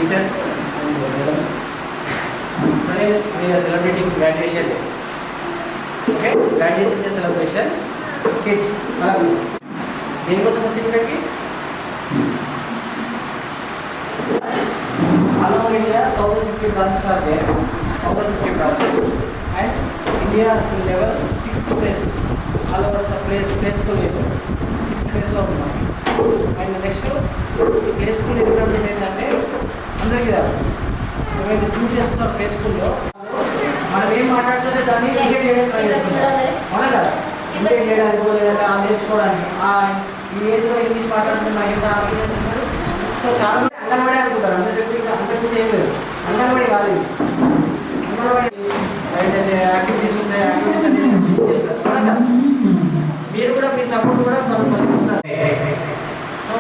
teachers and madams. Today we are celebrating graduation day. Okay, graduation day celebration. Kids, దేనికోసం వచ్చింది ఇక్కడికి? All over India, 1050 branches are there. 1050 branches, and India level 6th place. All over the place school level 6th place లో ఉన్నాం. And next ఈ play school exam ఏంటంటే అందరికీ కాదు, ఎవరైతే చూస్ చేస్తున్నారు ప్లే స్కూల్లో మనం ఏం మాట్లాడుతుంటే దాన్ని ఇంకేట్ చేయడానికి ట్రై చేస్తున్నారు. అవునా కదా? ఇంకేట్ చేయడానికి లేదంటే ఆ నేర్చుకోవడానికి ఈ ఏజ్లో ఇంగ్లీష్ మాట్లాడుతుంటే నాకు ఎంత ఆర్గ్యూ చేస్తున్నారు. సో చాలా మంది అంగన్వాడీ అనుకుంటారు, అంతకు చేయలేదు. అంగన్వాడీ కాదు ఇది. అంగన్వాడీ ఏదైతే యాక్టివిటీస్ ఉంటాయి, యాక్టివిటీస్ అనేది చేస్తారు. అవునా కదా? మీరు కూడా మీ సపోర్ట్ కూడా మనం పంపిస్తున్నారు. సో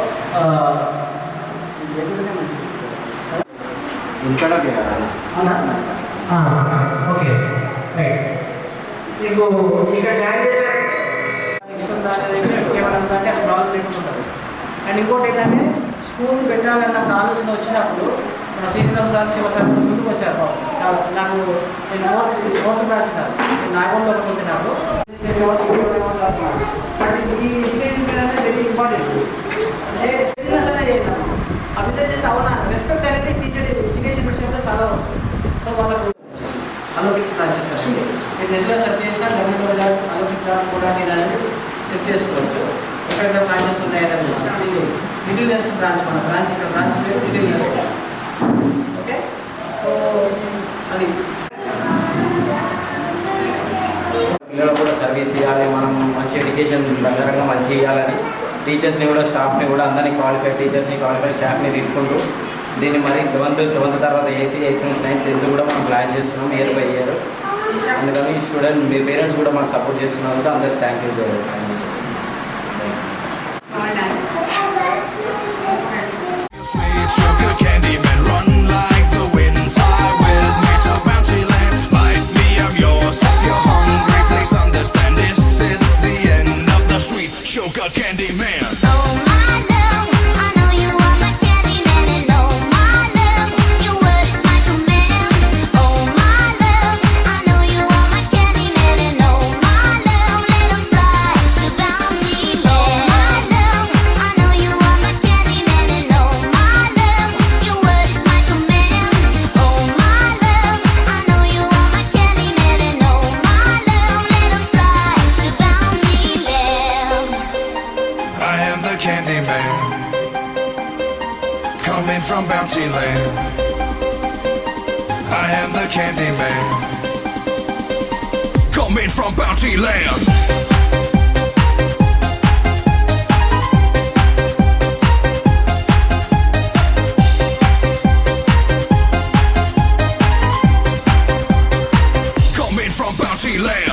జరుగుతూనే మంచిది. Okay, right. మీకు ఇక్కడ జాయిన్ చేశారు ఇష్టం దాని ఏమన్నా అంటే అది ప్రాబ్లం పెట్టుకుంటారు. అండ్ ఇంకోటి ఏంటంటే స్కూల్ పెట్టాలన్న ఆలోచన వచ్చినప్పుడు మన శ్రీధరం సార్, శివ సార్ ముందుకు వచ్చారు. చాలా నాకు నేను ఫోర్త్ బ్రాంచ్ కాదు, నేను నాగోల్లో ఒకటి నాకు బట్ ఈ ఎడ్యుకేషన్ అనేది వెరీ ఇంపార్టెంట్. అంటే బిజినెస్ అనేది అభివృద్ధి చేస్తే అవునా రెస్పెక్ట్ అనేది టీచర్ ఎడ్యుకేషన్ విషయంలో చాలా వస్తుంది. సో వాళ్ళకు అలోకిక్స్ బ్రాంచెస్ అండి, నేను నెట్లో సెర్చ్ చేసినా గవర్నమెంట్ అలోకిక్స్ కూడా నేను అనేది సెర్చ్ చేసుకోవచ్చు. ఎక్కడెక్కడ బ్రాంచెస్ ఉన్నాయని చూసినా ఇది లిటిల్ వెస్ట్ బ్రాంచ్, మన బ్రాంచ్ ఇక్కడ బ్రాంచ్ పేరు లిటిల్ వెస్ట్. ఓకే, సో అది పిల్లలకు కూడా సర్వీస్ ఇవ్వాలి, మనం మంచి ఎడ్యుకేషన్ దగ్గరగా మంచి ఇవ్వాలని టీచర్స్ని కూడా స్టాఫ్ని కూడా అందరినీ క్వాలిఫైడ్ టీచర్స్ని క్వాలిఫైడ్ స్టాఫ్ని తీసుకుంటూ దీన్ని మరి సెవెంత్ తర్వాత 8th నుంచి 9th 10th కూడా మనం ప్లాన్ చేస్తున్నాం ఇయర్ బై ఇయర్. అందుకని స్టూడెంట్ మీ పేరెంట్స్ కూడా మాకు సపోర్ట్ చేస్తున్నారు. అందరికి thank you. Coming from Bounty Land, I am the Candy Man. Coming from Bounty Land. Coming from Bounty Land.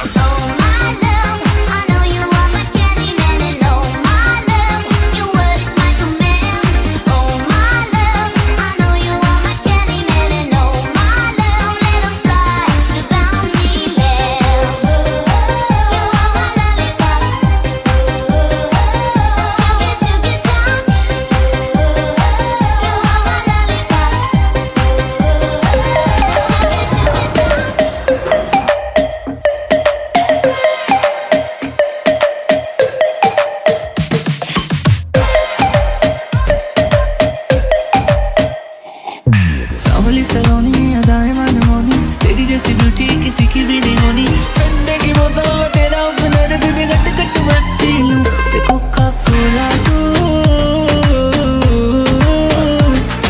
सलोनी अदाएं मनमोनी, तेरी जैसी ब्यूटी किसी की भी नहीं होनी। ठंडे की बोतल में तेरा अपना तुझे गट गट मैं पी लूं। कोका कोला तू,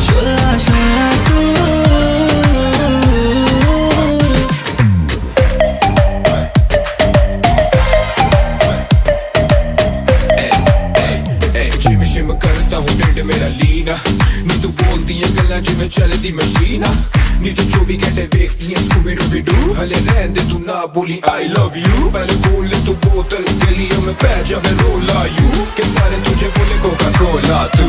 शोला शोला तू। जिम शिम करता हूँ डेढ़ मेरा लीना, नी तू बोलती है गल्ला जिमें चलती मशीन, नी तो 24 घंटे देखती है स्कूबी डूबी डू। हले रहन दे तू ना बोली I love you, पहले बोल ले तू बोतल गलियों में पै जा मैं रोला यू, के सारे तुझे बोले कोका कोला तू।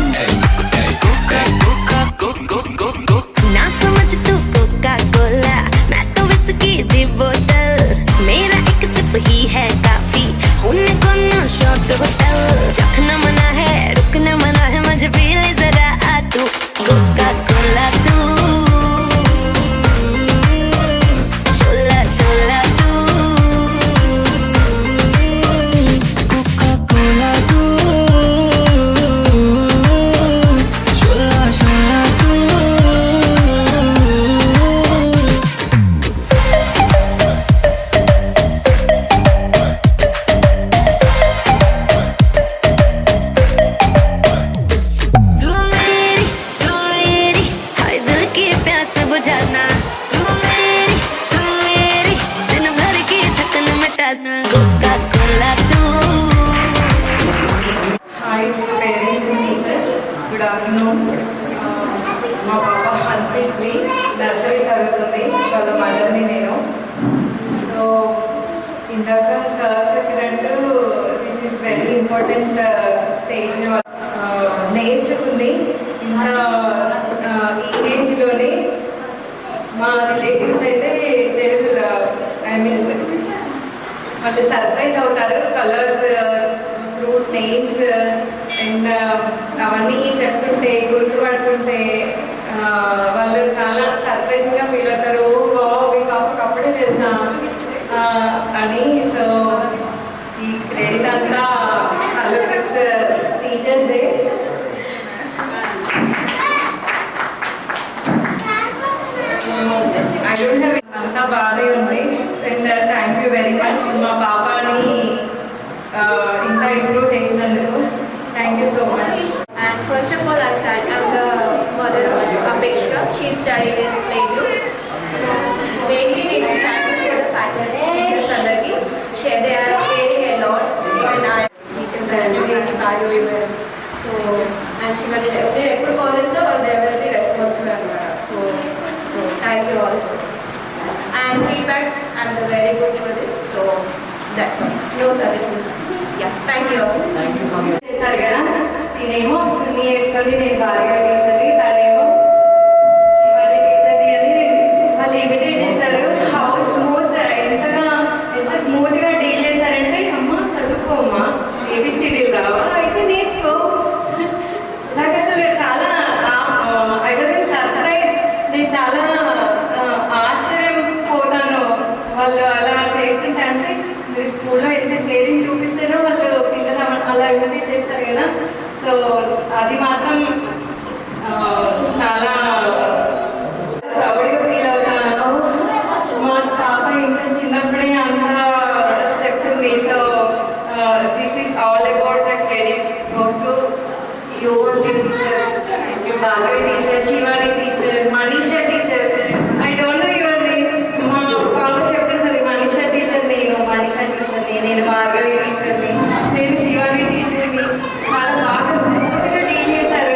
कोका कोका कोको कोको ना समझ तू कोका कोला, मैं तो विस्की दी बोतल। मेरा एक सिप ही है काफी, होने को ना शॉट होटल। चखना मना है रुकना मना है, मुझे पी ले जरा आ तू कोका कोला तू। మా పాప హన్సీస్ని నర్సరీ చదువుతుంది, వాళ్ళ మదర్ని నేను. సో ఇందాక సార్ చెప్పినట్టు this is very important stage. నేర్చుకుంది ఇంత ఈ ఏజ్లోనే. మా రిలేటివ్స్ అయితే ఐ మీన్ వాళ్ళు సర్ప్రైజ్ అవుతారు. కలర్స్, ఫ్రూట్ నేమ్స్ అండ్ అవన్నీ చెప్తుంటే గుర్తుపడుతుంటే వాళ్ళు చాలా సర్ప్రైజ్గా ఫీల్ అవుతారు. మీ పాపకు అప్పుడే తెలుసా అని. సో ఈ క్రెడిట్ అంతా hello kids teachers day. I don't have అంతా బాగానే ఉంది. And thank you very much మా పాపని ఇంత ఇంప్రూవ్ చేసినందుకు. Thank you so much. And first of all, I'm the mother of Apekshika. She is studying in playgroup. So mainly we thank to the faculty, teachers andarki. They are caring a lot. Even I teachers and Bhargavi madam. So and she will be eppur college lo they will be responsible anamata. So thank you all. And feedback, I'm very good for this. So that's all. No suggestions. Yeah, thank you all. Thank you for your చేస్తారు కదా. నేనేమో చున్నీ వేసుకొని నేను భార్గవి టీచర్ని, తనేమో శివాని టీచర్ని అని వాళ్ళు ఇమిటేట్ చేస్తారు. హౌ స్మూత్, ఎంత స్మూత్గా డీల్ చేస్తారంటే, అమ్మ చదువుకోమ్మా, ఏబిసిడీలు రావా అయితే నేర్చుకో. నాకు అసలు చాలా ఐ వాజ్ సర్ప్రైజ్. నేను చాలా ఆశ్చర్యపోతాను వాళ్ళు అలా చేస్తుంటే. అంటే మీరు స్కూల్లో ఎంత కేరింగ్ చూపిస్తేనో వాళ్ళు పిల్లలు అలా ఇమిటేట్ చేస్తారు కదా. సో అది మాత్రం చాలా ప్రౌడ్గా ఫీల్ అవుతాను. మా పాప ఇంకా చిన్నప్పుడే అంతా చెప్తుంది. So this is all about the credit goes to your teacher, Bhargavi teacher, Shivani teacher, Manisha teacher. I don't know your name. మా పాప చెప్తున్నది మనీషా టీచర్, నేను భార్గవి టీచర్ని, నేను శివాని టీచర్ని. చాలా బాగా స్మూత్గా డీల్ చేశారు.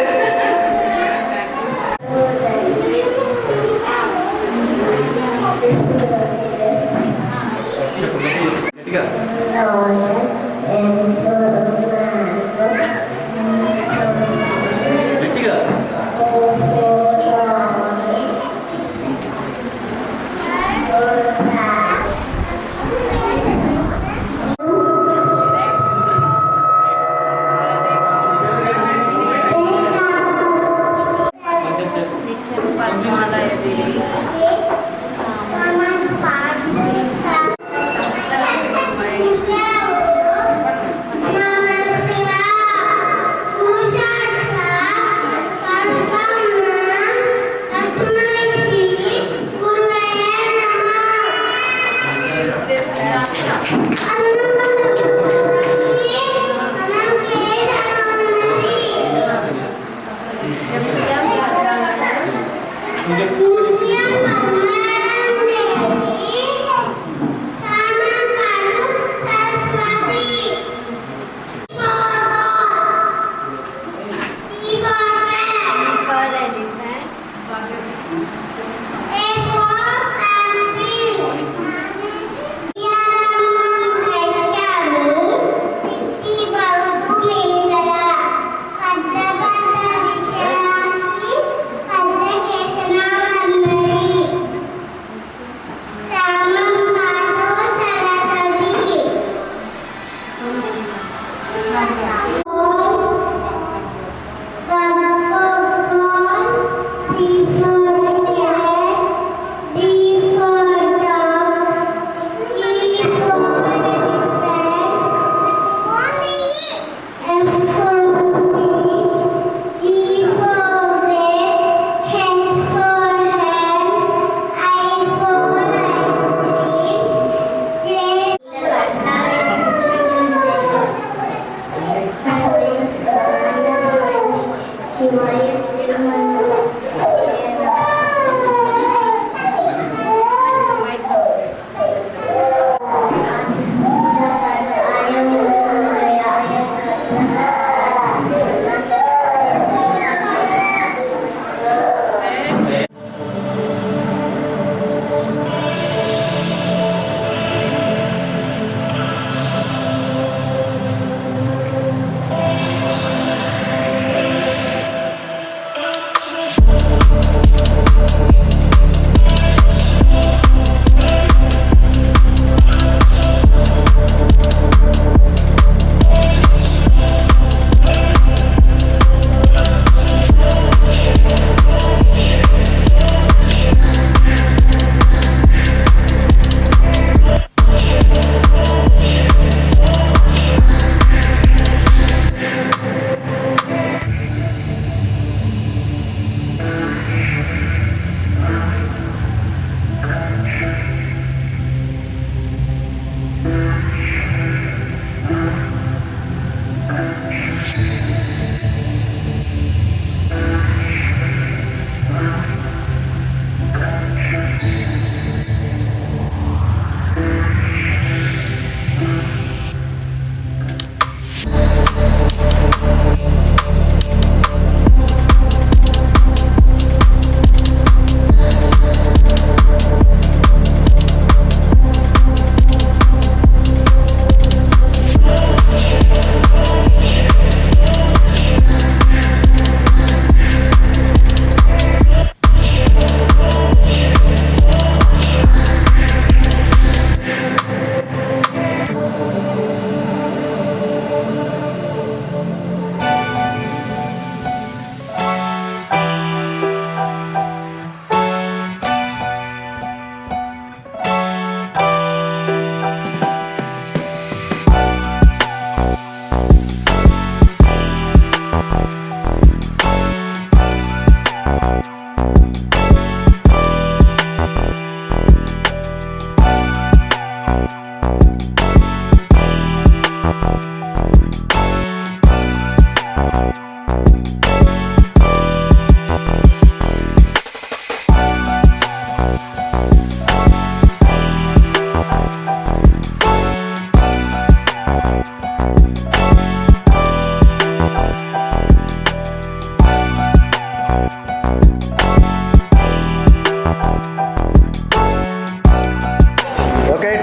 Okay,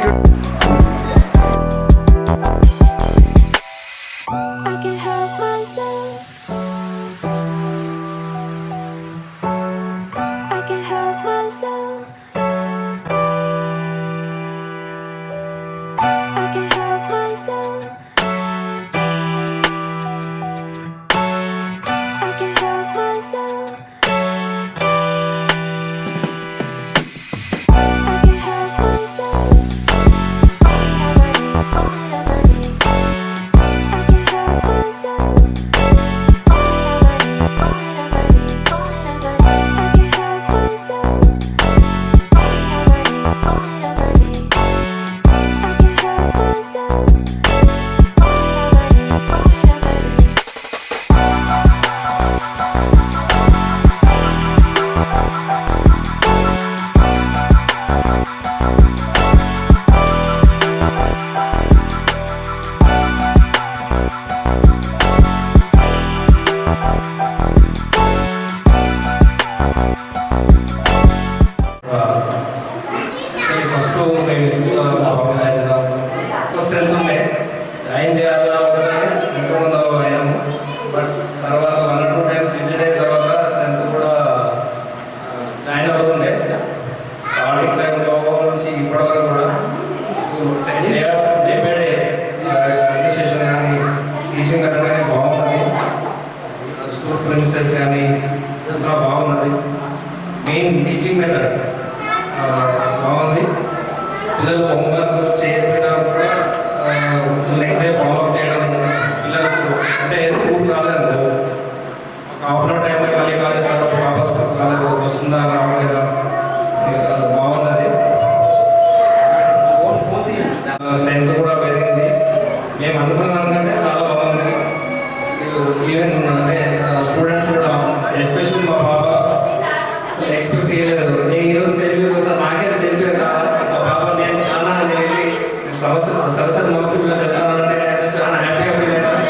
I can help myself. I can help myself. I can help myself. I can help myself. I can help myself. Falling on my knees, falling on my knees. I can help myself. Falling on my knees, falling on my knees, falling on my knees. I can help myself. Falling on my knees, falling on my knees. I can help myself. Falling on my knees, falling on my knees. First మేము స్కూల్లో strength ఉండే join చేయాలనుకుంటే ఇంతకుముందు అయ్యాము. But తర్వాత 1 or 2 times visit అయిన తర్వాత strength కూడా జాయిన్ అవుతుండే. స్టార్టింగ్ టైంలో నుంచి ఇప్పటి వరకు కూడా డే బై డే అడ్మినిస్ట్రేషన్ కానీ టీచింగ్ కానీ బాగుంది. స్కూల్ ప్రిన్సెస్ కానీ ఇంకా బాగున్నది. మెయిన్ టీచింగ్ మెథడ్ బాగుంది. పిల్లలు హోంవర్క్ చేయకపోయినా కూడా నెక్స్ట్ డే ఫాలోఅప్ చేయడం, పిల్లలకు అంటే స్కూల్ రాలేదు ఒక హాఫ్ అన్ అవర్ టైంలో మళ్ళీ కాలేజ్ వాపస్ కాలేజ్ వస్తుందా రావట్లేదా బాగున్నది. స్ట్రెంత్ కూడా పెరిగింది. మేము అనుకున్నాం కంటే చాలా బాగుంది. ఈవెన్ అంటే స్టూడెంట్స్ కూడా ఎస్పెషల్లీ మా పాప అసలు ఎక్స్పెక్ట్ చేయలేదు. నేను ఈరోజు స్టేజ్ మీద వస్తాను, నాకే స్టేజ్ మీద మా పాప నేను చాలా వెళ్ళి సరస్వతి నమస్సులో చదివానంటే చాలా హ్యాపీగా ఫీల్ అయ్యాను.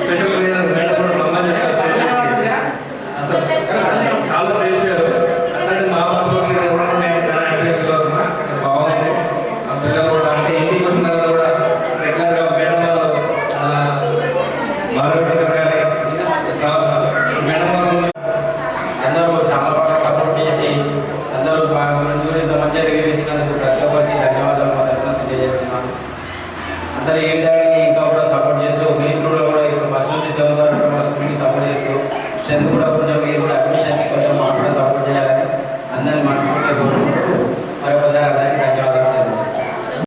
స్పెషల్గా నేను మేడం కూడా నమ్మని అసలు చాలా స్టేజ్ లేదు అట్లాంటి మా పాప కూడా నేను చాలా హ్యాపీగా ఫీల్ అవుతున్నా. బాగుంది. ఆ పిల్లలు కూడా అంటే ఇంటికి వచ్చిన తర్వాత కూడా రెగ్యులర్గా మేడం వాళ్ళు మారుతి కానీ మేడం వాళ్ళు అందరూ చాలా బాగా సపోర్ట్ చేసి అందరూ బాగా మంచిగా ఇంత మంచిగా రివ్యూ ఇచ్చినందుకు ప్రతి ఒక్కరికి ధన్యవాదాలు మాత్రం తెలియజేస్తున్నాను. అందరూ ఏ విధంగా ఇంకా కూడా సపోర్ట్ చేస్తూ మీరు కూడా ఇప్పుడు ఫస్ట్ నుంచి 7th వరకు మా స్కూల్కి సపోర్ట్ చేస్తూ స్ట్రెంత్ కూడా